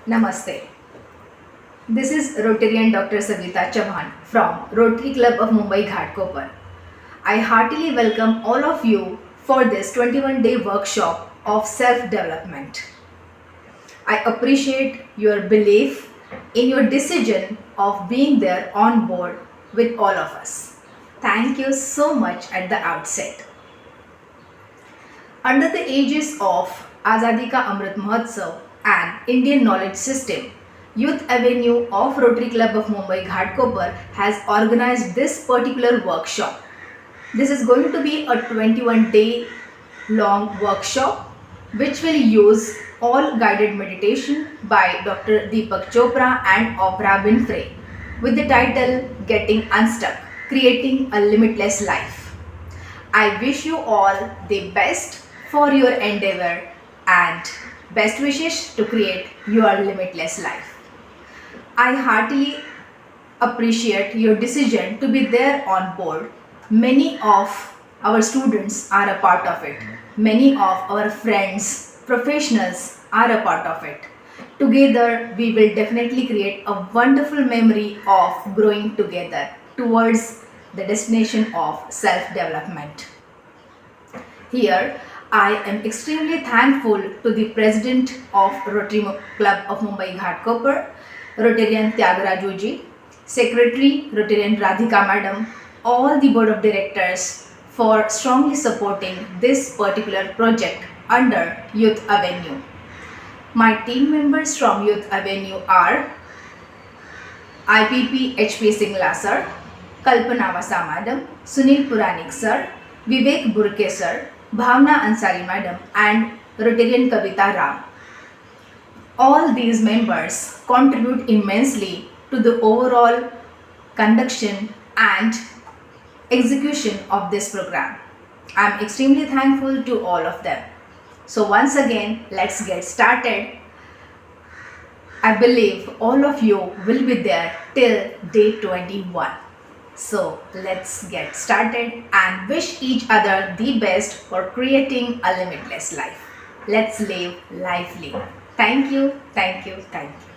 Namaste. This is Rotarian Dr. Savita Chauhan from Rotary Club of Mumbai Ghatkopar. I heartily welcome all of you for this 21-day workshop of self-development. I appreciate your belief in your decision of being there on board with all of us. Thank you so much at the outset. Under the aegis of Azadi Ka Amrit Mahotsav and Indian Knowledge System, Youth Avenue of Rotary Club of Mumbai Ghatkopar has organized this particular workshop. This is going to be a 21-day long workshop which will use all guided meditation by Dr. Deepak Chopra and Oprah Winfrey with the title Getting Unstuck, Creating a Limitless Life. I wish you all the best for your endeavor and best wishes to create your limitless life. I heartily appreciate your decision to be there on board. Many of our students are a part of it. Many of our friends, professionals are a part of it. Together, we will definitely create a wonderful memory of growing together towards the destination of self-development. Here, I am extremely thankful to the President of Rotary Club of Mumbai Ghatkopar, Rotarian Tyagarajuji, Secretary Rotarian Radhika Madam, all the Board of Directors for strongly supporting this particular project under Youth Avenue. My team members from Youth Avenue are IPP HP Singla Sir, Kalpana Vasa Madam, Sunil Puranik Sir, Vivek Burke Sir, Bhavna Ansari Madam and Rotarian Kavita Ram. All these members contribute immensely to the overall conduction and execution of this program. I am extremely thankful to all of them. So once again, let's get started. I believe all of you will be there till day 21. So let's get started and wish each other the best for creating a limitless life. Let's live lively. Thank you, thank you, thank you.